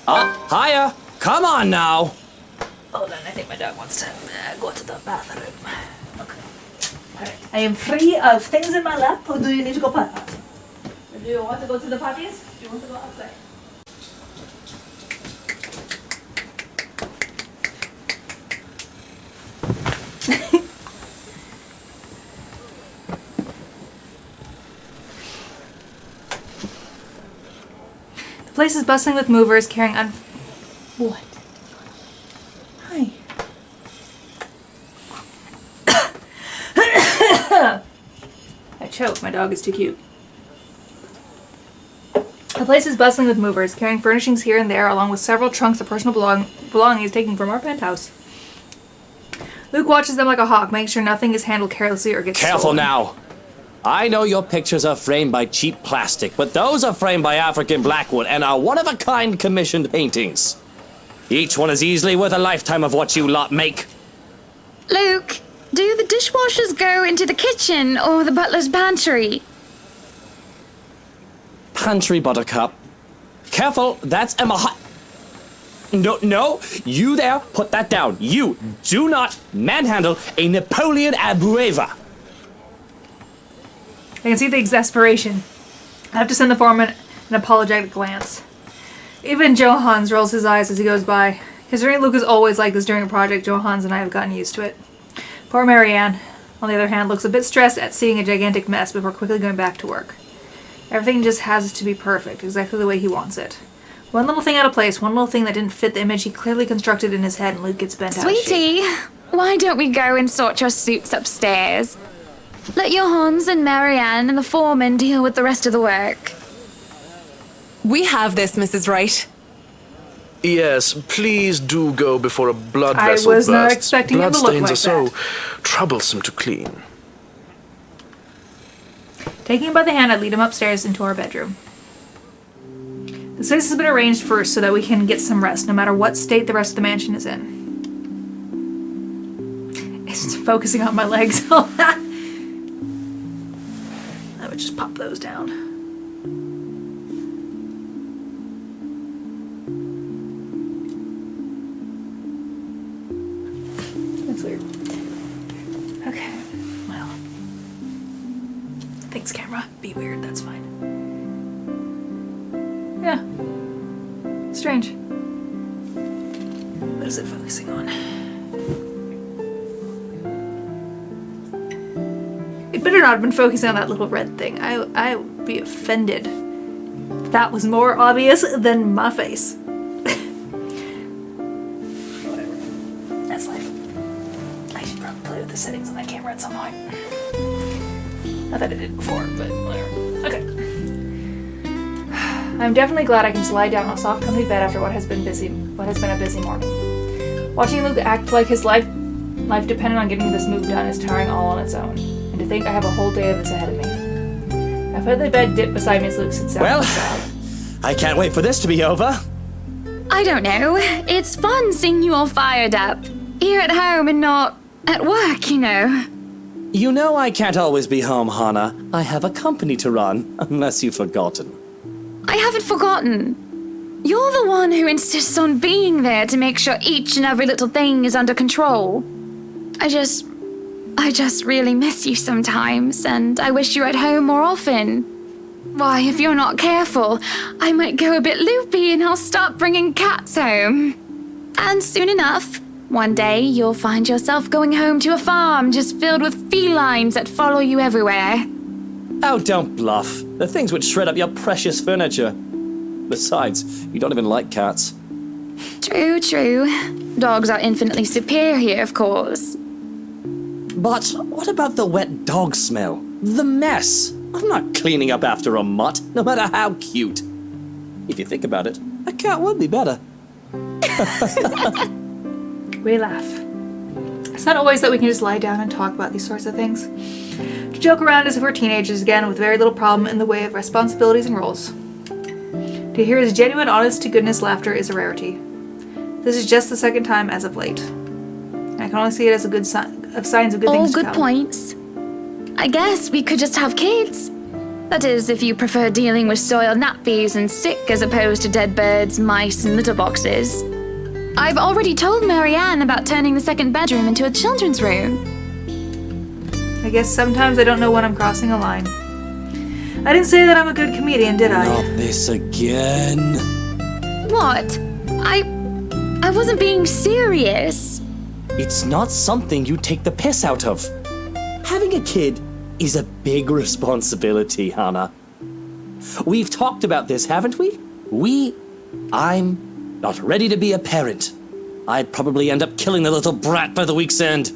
Hiya! Come on now! Hold on, I think my dog wants to go to the bathroom. Okay. Alright. I am free of things in my lap, or do you need to go potty? Or do you want to go to the potties? Do you want to go outside? The place is bustling with movers carrying What? Hi. I choked. My dog is too cute. The place is bustling with movers carrying furnishings here and there, along with several trunks of personal belongings taken from our penthouse. Luke watches them like a hawk, making sure nothing is handled carelessly or gets Careful stolen. now! I know your pictures are framed by cheap plastic, but those are framed by African blackwood and are one-of-a-kind commissioned paintings. Each one is easily worth a lifetime of what you lot make. Luke, do the dishwashers go into the kitchen or the butler's pantry? Pantry, Buttercup. Careful, that's Emma No, you there, put that down. You do not manhandle a Napoleon Abueva. I can see the exasperation. I have to send the foreman an apologetic glance. Even Johans rolls his eyes as he goes by. Considering Luke is always like this during a project, Johans and I have gotten used to it. Poor Marianne, on the other hand, looks a bit stressed at seeing a gigantic mess before quickly going back to work. Everything just has to be perfect, exactly the way he wants it. One little thing out of place, one little thing that didn't fit the image he clearly constructed in his head, and Luke gets bent out of shape. Sweetie, why don't we go and sort your suits upstairs? Let your Hans and Marianne and the foreman deal with the rest of the work. We have this, Mrs. Wright. Yes, please do go before a blood vessel I was not bursts. expecting him to look Bloodstains like are so that. troublesome to clean. Taking him by the hand, I lead him upstairs into our bedroom. The space has been arranged first so that we can get some rest, no matter what state the rest of the mansion is in. It's focusing on my legs. I would just pop those down. That's weird. Okay, well. Thanks, camera. Be weird, that's fine. Yeah. Strange. What is it focusing on? It better not have been focusing on that little red thing. I would be offended if that was more obvious than my face. Whatever. That's life. I should probably play with the settings on that camera at some point. Not that I did before, but whatever. Okay. I'm definitely glad I can just lie down on a soft, comfy bed after what has been a busy morning. Watching Luke act like his life depended on getting this move done is tiring all on its own. And to think I have a whole day of this ahead of me. I put the bed dip beside me as Luke sits down. Well, I can't wait for this to be over. I don't know. It's fun seeing you all fired up. Here at home and not at work, you know. You know I can't always be home, Hannah. I have a company to run, unless you've forgotten. I haven't forgotten. You're the one who insists on being there to make sure each and every little thing is under control. I just really miss you sometimes, and I wish you were at home more often. Why, if you're not careful, I might go a bit loopy and I'll start bringing cats home. And soon enough, one day you'll find yourself going home to a farm just filled with felines that follow you everywhere. Oh, don't bluff. The things would shred up your precious furniture. Besides, you don't even like cats. True, true. Dogs are infinitely superior, of course. But what about the wet dog smell? The mess? I'm not cleaning up after a mutt, no matter how cute. If you think about it, a cat would be better. We laugh. It's not always that we can just lie down and talk about these sorts of things. To joke around as if we're teenagers again with very little problem in the way of responsibilities and roles. To hear his genuine, honest-to-goodness laughter is a rarity. This is just the second time as of late. And I can only see it as a good signs of good things to come. All good points. I guess we could just have kids. That is, if you prefer dealing with soiled nappies and sick as opposed to dead birds, mice, and litter boxes. I've already told Marianne about turning the second bedroom into a children's room. I guess sometimes I don't know when I'm crossing a line. I didn't say that I'm a good comedian, did I? Not this again. What? I wasn't being serious. It's not something you take the piss out of. Having a kid is a big responsibility, Hannah. We've talked about this, haven't we? I'm not ready to be a parent. I'd probably end up killing the little brat by the week's end.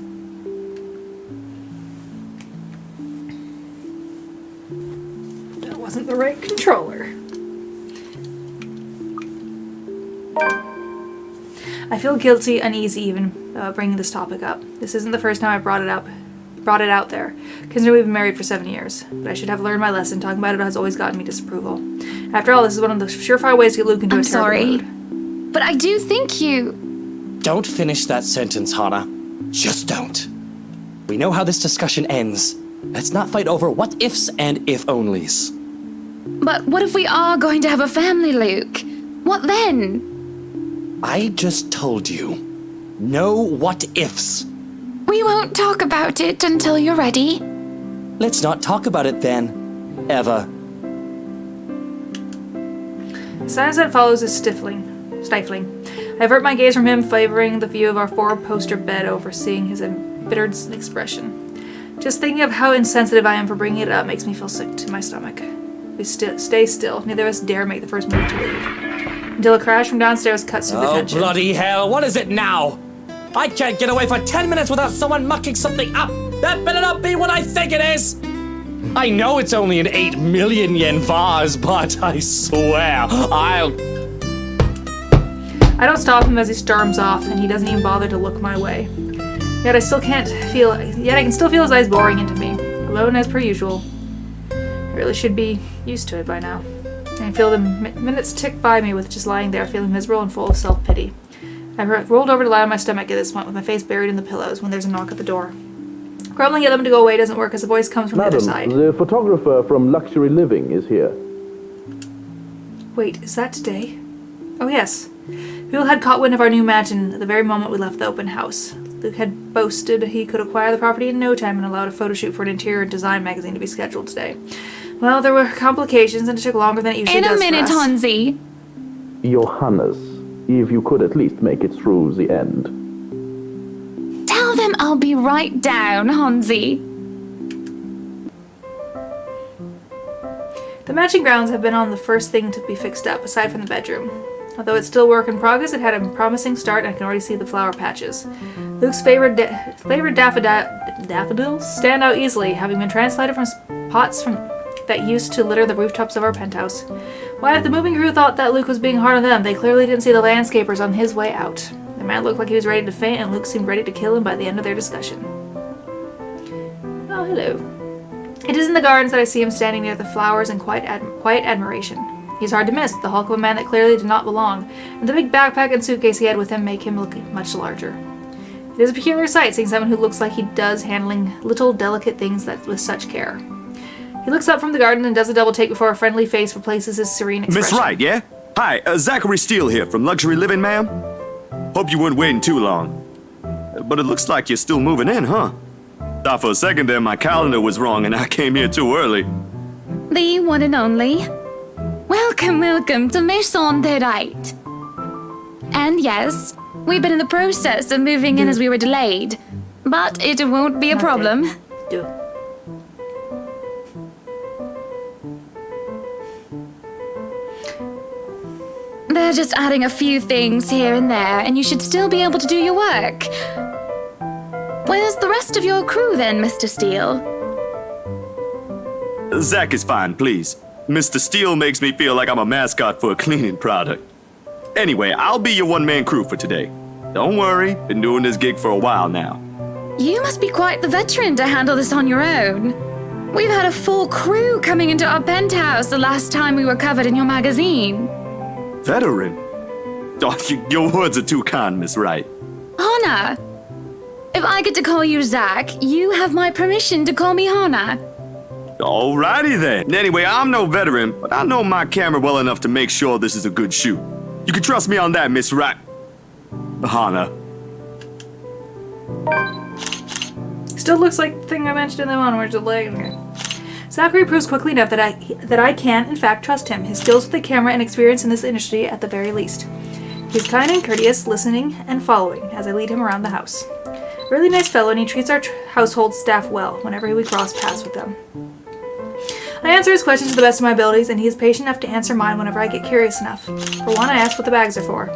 That wasn't the right controller. I feel guilty, uneasy even bringing this topic up. This isn't the first time I brought it out there, considering we've been married for 7 years. But I should have learned my lesson. Talking about it has always gotten me disapproval. After all, this is one of the surefire ways to get Luke into a terrible mood. But I do think you... Don't finish that sentence, Hannah. Just don't. We know how this discussion ends. Let's not fight over what-ifs and if-onlys. But what if we are going to have a family, Luke? What then? I just told you. No what-ifs. We won't talk about it until you're ready. Let's not talk about it then. Ever. The silence that follows is stifling. I avert my gaze from him, favoring the view of our four-poster bed, overseeing his embittered expression. Just thinking of how insensitive I am for bringing it up makes me feel sick to my stomach. We stay still. Neither of us dare make the first move to leave. Until a crash from downstairs cuts through the tension. Oh, bloody hell. What is it now? I can't get away for 10 minutes without someone mucking something up. That better not be what I think it is. I know it's only an 8 million yen vase, but I swear, I don't stop him as he storms off, and he doesn't even bother to look my way. Yet I can still feel his eyes boring into me. Alone as per usual. I really should be used to it by now. I feel the minutes tick by me with just lying there, feeling miserable and full of self-pity. I rolled over to lie on my stomach at this point, with my face buried in the pillows, when there's a knock at the door. Grumbling at them to go away doesn't work as a voice comes from the other side. Madam, the photographer from Luxury Living is here. Wait, is that today? Oh yes. People had caught wind of our new mansion at the very moment we left the open house. Luke had boasted he could acquire the property in no time and allowed a photo shoot for an interior design magazine to be scheduled today. Well, there were complications and it took longer than it usually does for us. In a minute, Hansi. Johannes, if you could at least make it through the end. Tell them I'll be right down, Hansi. The matching grounds have been on the first thing to be fixed up, aside from the bedroom. Although it's still work in progress, it had a promising start and I can already see the flower patches. Luke's favorite daffodils stand out easily, having been transplanted from pots that used to litter the rooftops of our penthouse. Why, if the moving crew thought that Luke was being hard on them, they clearly didn't see the landscapers on his way out. The man looked like he was ready to faint, and Luke seemed ready to kill him by the end of their discussion. Oh, hello. It is in the gardens that I see him standing near the flowers in quiet admiration. He's hard to miss, the hulk of a man that clearly did not belong, and the big backpack and suitcase he had with him make him look much larger. It is a peculiar sight seeing someone who looks like he does handling little delicate things with such care. He looks up from the garden and does a double take before a friendly face replaces his serene expression. Miss Wright, yeah? Hi, Zachary Steele here from Luxury Living, ma'am. Hope you weren't waiting too long. But it looks like you're still moving in, huh? Thought for a second there my calendar was wrong and I came here too early. The one and only. Welcome to Maison de Right. And yes, we've been in the process of moving in as we were delayed. But it won't be a problem. Do. They're just adding a few things here and there, and you should still be able to do your work. Where's the rest of your crew then, Mr. Steele? Zach is fine, please. Mr. Steele makes me feel like I'm a mascot for a cleaning product. Anyway, I'll be your one-man crew for today. Don't worry, been doing this gig for a while now. You must be quite the veteran to handle this on your own. We've had a full crew coming into our penthouse the last time we were covered in your magazine. Veteran? Oh, your words are too kind, Miss Wright. Hannah. If I get to call you Zach, you have my permission to call me Hannah. Alrighty then. Anyway, I'm no veteran, but I know my camera well enough to make sure this is a good shoot. You can trust me on that, Miss Hana. Still looks like the thing I mentioned in the onwards delay. Okay. Zachary proves quickly enough that I can, in fact, trust him. His skills with the camera and experience in this industry at the very least. He's kind and courteous, listening and following as I lead him around the house. A really nice fellow, and he treats our household staff well whenever we cross paths with them. I answer his questions to the best of my abilities, and he is patient enough to answer mine whenever I get curious enough. For one, I ask what the bags are for.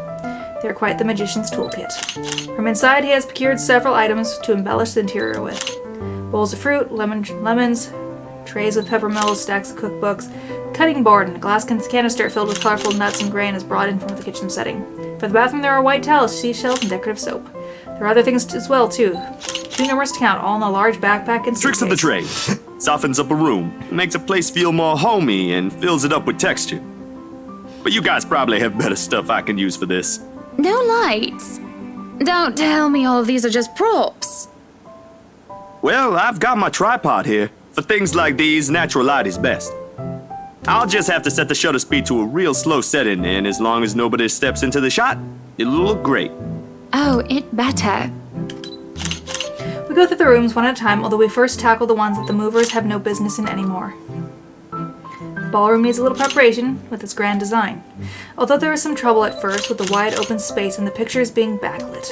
They are quite the magician's toolkit. From inside, he has procured several items to embellish the interior with. Bowls of fruit, lemons, trays with peppermills, stacks of cookbooks, cutting board, and a glass canister filled with colorful nuts and grain is brought in from the kitchen setting. For the bathroom, there are white towels, seashells, and decorative soap. There are other things as well, too. Too numerous to count, all in a large backpack and Tricks of the trade. Softens up a room, makes a place feel more homey, and fills it up with texture. But you guys probably have better stuff I can use for this. No lights. Don't tell me all of these are just props. Well, I've got my tripod here. For things like these, natural light is best. I'll just have to set the shutter speed to a real slow setting, and as long as nobody steps into the shot, it'll look great. Oh, it better. We go through the rooms one at a time, although we first tackle the ones that the movers have no business in anymore. The ballroom needs a little preparation with its grand design, although there is some trouble at first with the wide open space and the pictures being backlit.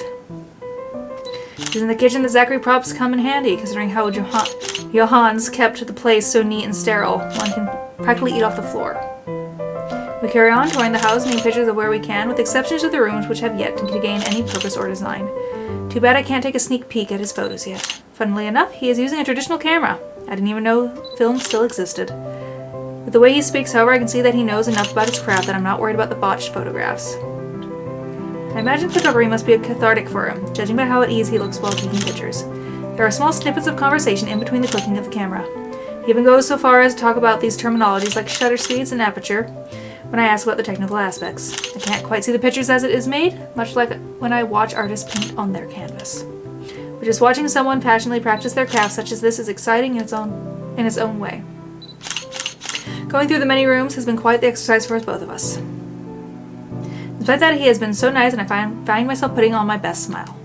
It is in the kitchen that Zachary props come in handy, considering how Johannes kept the place so neat and sterile, one can practically eat off the floor. We carry on touring the house and taking pictures of where we can, with exceptions of the rooms which have yet to gain any purpose or design. Too bad I can't take a sneak peek at his photos yet. Funnily enough, he is using a traditional camera. I didn't even know film still existed. With the way he speaks, however, I can see that he knows enough about his craft that I'm not worried about the botched photographs. I imagine photography must be cathartic for him, judging by how at ease he looks while taking pictures. There are small snippets of conversation in between the clicking of the camera. He even goes so far as to talk about these terminologies like shutter speeds and aperture when I ask about the technical aspects. I can't quite see the pictures as it is made, much like when I watch artists paint on their canvas. But just watching someone passionately practice their craft such as this is exciting in its own way. Going through the many rooms has been quite the exercise for us both of us. Despite that, he has been so nice, and I find myself putting on my best smile.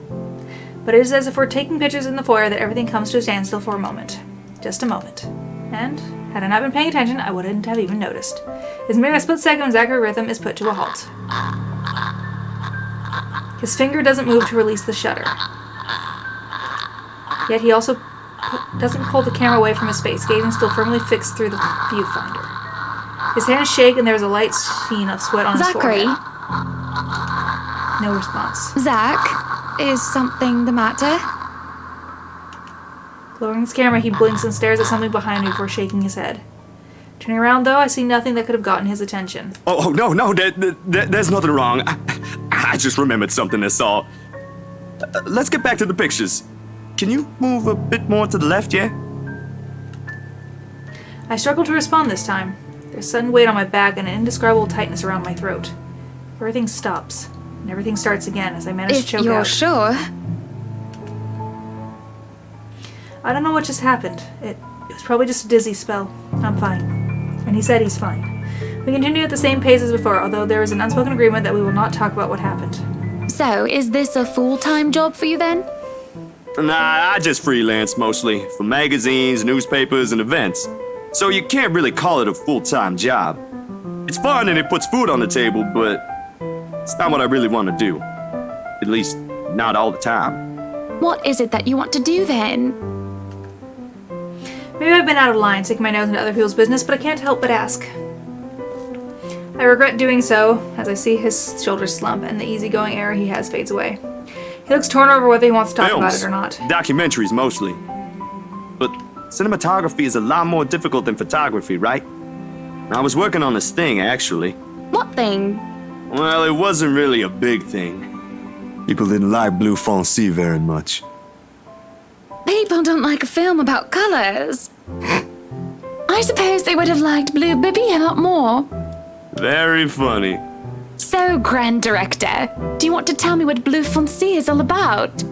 But it is as if we're taking pictures in the foyer that everything comes to a standstill for a moment. Just a moment. And, had I not been paying attention, I wouldn't have even noticed. It's merely a split second when Zachary's rhythm is put to a halt. His finger doesn't move to release the shutter. Yet he also doesn't pull the camera away from his face, gazing still firmly fixed through the viewfinder. His hands shake and there is a light sheen of sweat on his forehead. Zachary? No response. Zach, is something the matter? Lowering his camera, he blinks and stares at something behind me before shaking his head. Turning around, though, I see nothing that could have gotten his attention. Oh, no, there's nothing wrong. I just remembered something that's all. Let's get back to the pictures. Can you move a bit more to the left, yeah? I struggle to respond this time. There's a sudden weight on my back and an indescribable tightness around my throat. Everything stops, and everything starts again as I manage to choke If you're out. sure. I don't know what just happened. It was probably just a dizzy spell. I'm fine. And he said he's fine. We continue at the same pace as before, although there is an unspoken agreement that we will not talk about what happened. So, is this a full-time job for you then? Nah, I just freelance mostly, for magazines, newspapers, and events. So you can't really call it a full-time job. It's fun and it puts food on the table, but it's not what I really want to do. At least, not all the time. What is it that you want to do then? Maybe I've been out of line, sticking my nose into other people's business, but I can't help but ask. I regret doing so, as I see his shoulders slump and the easygoing air he has fades away. He looks torn over whether he wants to talk about it or not. Documentaries mostly. But cinematography is a lot more difficult than photography, right? I was working on this thing, actually. What thing? Well, it wasn't really a big thing. People didn't like Blue Fonzie very much. People don't like a film about colors. I suppose they would have liked Blue Bibby a lot more. Very funny. So, Grand Director, do you want to tell me what Blue Fonzie is all about?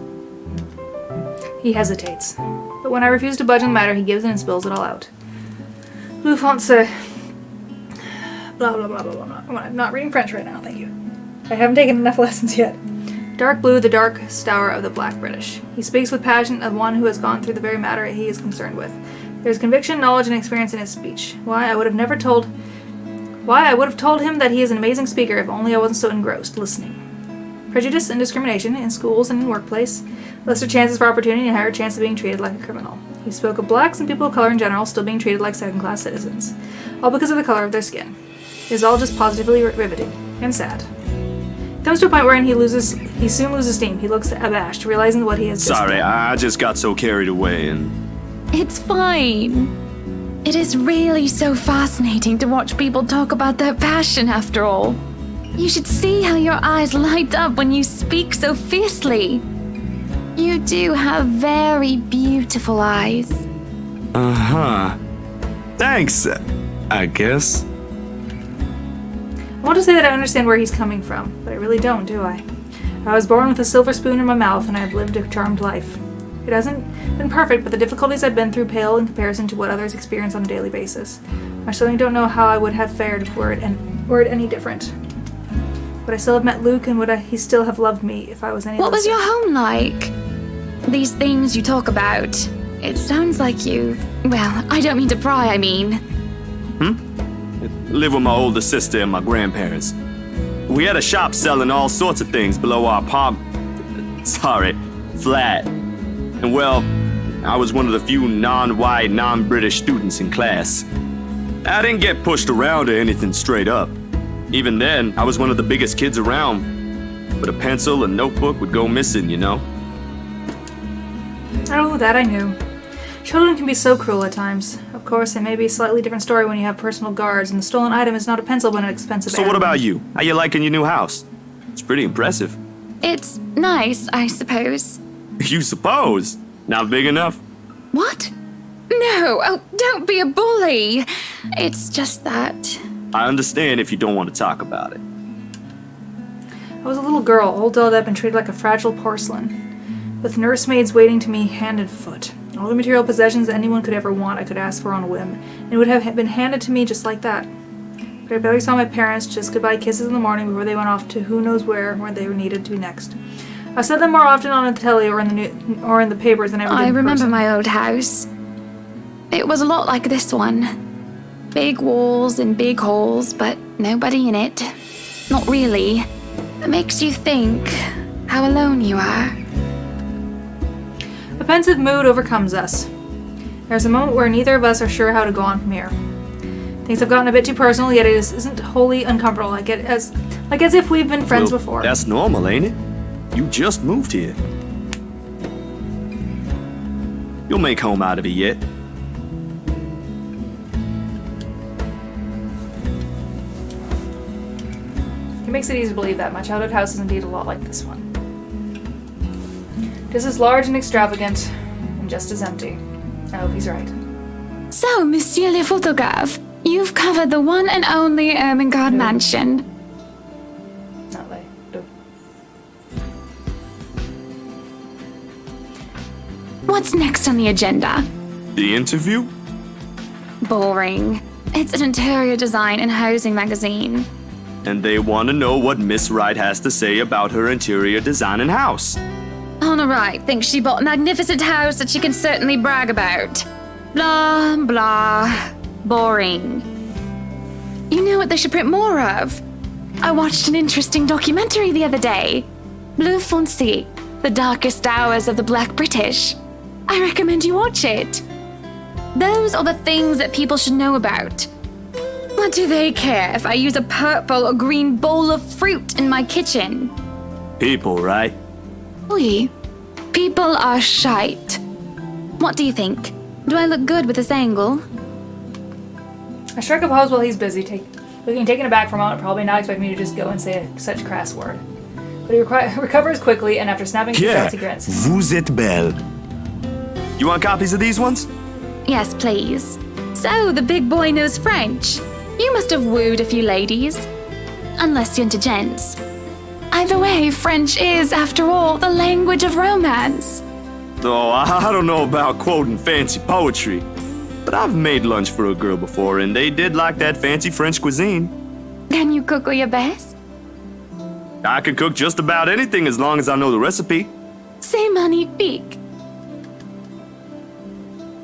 He hesitates. But when I refuse to budge on the matter, he gives in and spills it all out. Lufonse. Blah, blah, blah, blah, blah, blah. I'm not reading French right now, thank you. I haven't taken enough lessons yet. Dark blue, the dark stour of the black British. He speaks with passion of one who has gone through the very matter he is concerned with. There is conviction, knowledge, and experience in his speech. Why, I would have told him that he is an amazing speaker if only I wasn't so engrossed, listening. Prejudice and discrimination in schools and in workplace. Lesser chances for opportunity and higher chance of being treated like a criminal. He spoke of blacks and people of color in general still being treated like second-class citizens. All because of the color of their skin. It is all just positively riveting and sad. It comes to a point wherein he soon loses steam. He looks abashed, realizing what he has just Sorry, done. I just got so carried away and... It's fine. It is really so fascinating to watch people talk about their passion after all. You should see how your eyes light up when you speak so fiercely. You do have very beautiful eyes. Uh-huh. Thanks, I guess. I want to say that I understand where he's coming from, but I really don't, do I? I was born with a silver spoon in my mouth, and I have lived a charmed life. It hasn't been perfect, but the difficulties I've been through pale in comparison to what others experience on a daily basis. I certainly don't know how I would have fared were it any different. Would I still have met Luke, and would he still have loved me if I was any What was other? your home like? These things you talk about. It sounds like well, I don't mean to pry, I mean. Live with my older sister and my grandparents. We had a shop selling all sorts of things below our flat. And well, I was one of the few non-white, non-British students in class. I didn't get pushed around or anything straight up. Even then, I was one of the biggest kids around. But a pencil and notebook would go missing, you know? Oh, that I knew. Children can be so cruel at times. Of course, it may be a slightly different story when you have personal guards, and the stolen item is not a pencil but an expensive So what animal. about you? How you liking your new house? It's pretty impressive. It's nice, I suppose. You suppose? Not big enough? What? No, oh, don't be a bully. It's just that. I understand if you don't want to talk about it. I was a little girl, all dolled up and treated like a fragile porcelain, with nursemaids waiting to me hand and foot. All the material possessions anyone could ever want I could ask for on a whim, and it would have been handed to me just like that. But I barely saw my parents, just goodbye kisses in the morning before they went off to who knows where they were needed to be next. I said them more often on the telly or in the papers than I ever did I in remember person. my old house. It was a lot like this one. Big walls and big halls, but nobody in it. Not really. It makes you think how alone you are. A pensive mood overcomes us. There's a moment where neither of us are sure how to go on from here. Things have gotten a bit too personal, yet it isn't wholly uncomfortable, like as if we've been friends Well, before. That's normal, ain't it? You just moved here. You'll make home out of it yet. It makes it easy to believe that my childhood house is indeed a lot like this one. Just as large and extravagant, and just as empty. I hope he's right. So, Monsieur le Photographe, you've covered the one and only Ermengarde mansion. Not like. No. What's next on the agenda? The interview? Boring. It's an interior design and housing magazine. And they want to know what Miss Wright has to say about her interior design and house. Honor Wright thinks she bought a magnificent house that she can certainly brag about. Blah, blah. Boring. You know what they should print more of? I watched an interesting documentary the other day. Bleu Foncé, The Darkest Hours of the Black British. I recommend you watch it. Those are the things that people should know about. What do they care if I use a purple or green bowl of fruit in my kitchen? People, right? Oui. People are shite. What do you think? Do I look good with this angle? I strike a pose while he's busy, looking taken aback for a moment, probably not expecting me to just go and say such crass word. But he recovers quickly, and after snapping two shots, he grins. vous êtes belle. You want copies of these ones? Yes, please. So, the big boy knows French. You must have wooed a few ladies. Unless you're into gents. Either way, French is, after all, the language of romance. Oh, I don't know about quoting fancy poetry. but I've made lunch for a girl before, and they did like that fancy French cuisine. Can you cook your best? I can cook just about anything as long as I know the recipe. C'est magnifique.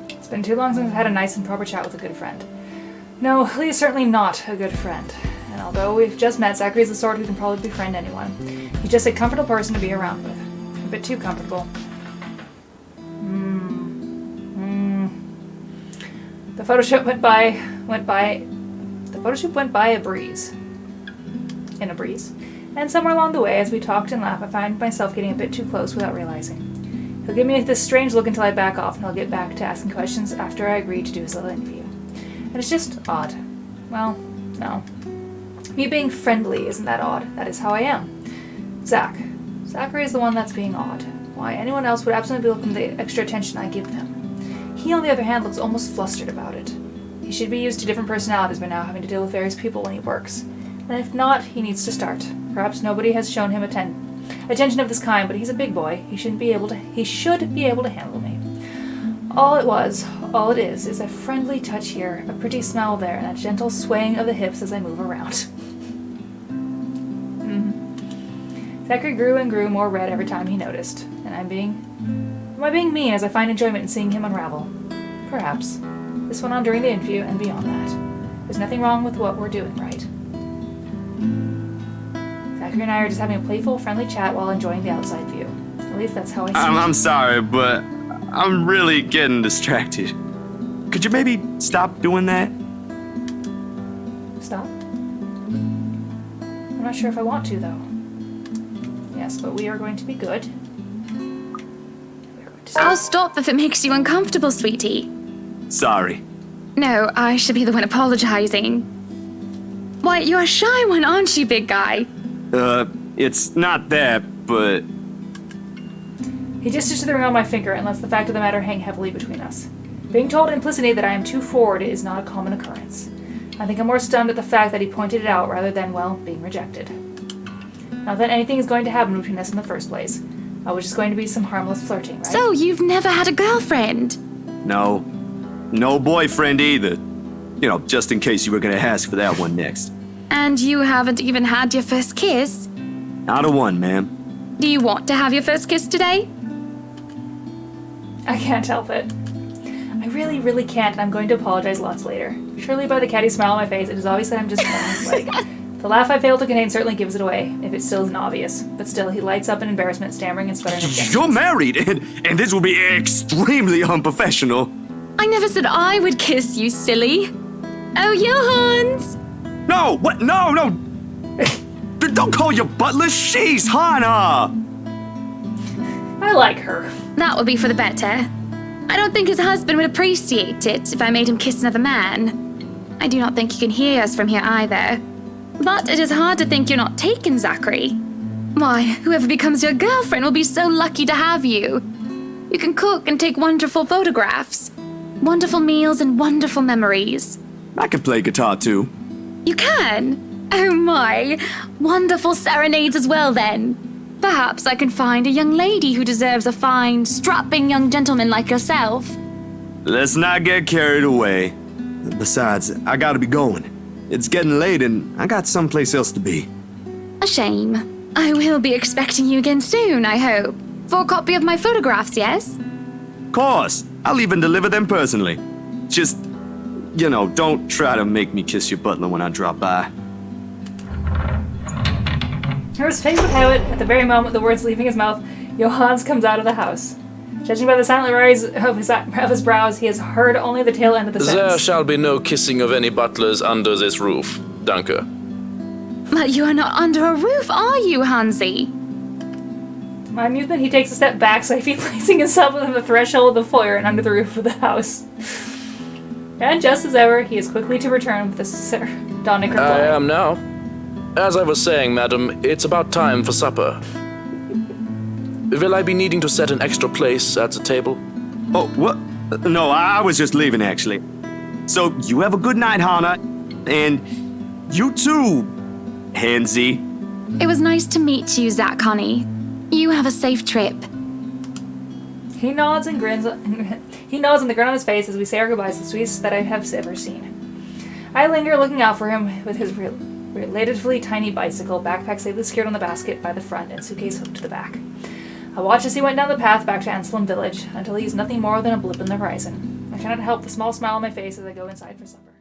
It's been too long since I've had a nice and proper chat with a good friend. No, Lee is certainly not a good friend. And although we've just met, Zachary is the sort who can probably befriend anyone. He's just a comfortable person to be around with. A bit too comfortable. The photo shoot went by a breeze. In a breeze. And somewhere along the way, as we talked and laughed, I find myself getting a bit too close without realizing. He'll give me this strange look until I back off, and he'll get back to asking questions after I agree to do his little interview. And it's just odd. Well, no. Me being friendly isn't that odd. That is how I am. Zachary is the one that's being odd. Why, anyone else would absolutely welcome the extra attention I give them. He, on the other hand, looks almost flustered about it. He should be used to different personalities by now, having to deal with various people when he works. And if not, he needs to start. Perhaps nobody has shown him attention of this kind, but he's a big boy. He should be able to handle me. All it is a friendly touch here, a pretty smile there, and a gentle swaying of the hips as I move around. Zachary grew and grew more red every time he noticed, and am I being mean as I find enjoyment in seeing him unravel? Perhaps. This went on during the interview and beyond that. There's nothing wrong with what we're doing, right? Zachary and I are just having a playful, friendly chat while enjoying the outside view. At least that's how I see it. I'm sorry, but I'm really getting distracted. Could you maybe stop doing that? Stop? I'm not sure if I want to, though. Yes, but we are going to be good. I'll stop if it makes you uncomfortable, sweetie. Sorry. No, I should be the one apologizing. Why, you're a shy one, aren't you, big guy? It's not that, but... He gestures to the ring on my finger and lets the fact of the matter hang heavily between us. Being told implicitly that I am too forward is not a common occurrence. I think I'm more stunned at the fact that he pointed it out rather than, well, being rejected. Not that anything is going to happen between us in the first place. I was just going to be some harmless flirting, right? So, you've never had a girlfriend? No. No boyfriend either. You know, just in case you were gonna ask for that one next. And you haven't even had your first kiss? Not a one, ma'am. Do you want to have your first kiss today? I can't help it. I really, really can't, and I'm going to apologize lots later. Surely by the catty smile on my face, it is obvious that I'm just playing his leg. The laugh I fail to contain certainly gives it away, if it still isn't obvious. But still, he lights up in embarrassment, stammering and sputtering objections. You're married, and this will be extremely unprofessional. I never said I would kiss you, silly. Oh, Johans! No, what? No! Don't call your butler, she's Hannah! I like her. That would be for the better. I don't think his husband would appreciate it if I made him kiss another man. I do not think he can hear us from here either. But it is hard to think you're not taken, Zachary. Why, whoever becomes your girlfriend will be so lucky to have you. You can cook and take wonderful photographs. Wonderful meals and wonderful memories. I can play guitar too. You can? Oh my. Wonderful serenades as well then. Perhaps I can find a young lady who deserves a fine, strapping young gentleman like yourself. Let's not get carried away. Besides, I gotta be going. It's getting late and I got someplace else to be. A shame. I will be expecting you again soon, I hope. For a copy of my photographs, yes? Of course. I'll even deliver them personally. Just, you know, don't try to make me kiss your butler when I drop by. As fate would have it, at the very moment the words leaving his mouth, Johans comes out of the house. Judging by the silent rise of his brows, he has heard only the tail end of the There sentence. shall be no kissing of any butlers under this roof. Danke. But you are not under a roof, are you, Hansi? My amusement, he takes a step back, so I feel placing himself within the threshold of the foyer and under the roof of the house. And just as ever, he is quickly to return with a sardonic reply. I am now. As I was saying, madam, it's about time for supper. Will I be needing to set an extra place at the table? Oh, what? No, I was just leaving, actually. So, you have a good night, Hannah. And you too, Hansi. It was nice to meet you, Zach, honey. You have a safe trip. He nods and grins. He nods and the grin on his face as we say our goodbyes, the sweetest that I have ever seen. I linger, looking out for him with his relatively tiny bicycle, backpack safely secured on the basket by the front and suitcase hooked to the back. I watch as he went down the path back to Anselm Village until he's nothing more than a blip in the horizon. I cannot help the small smile on my face as I go inside for supper.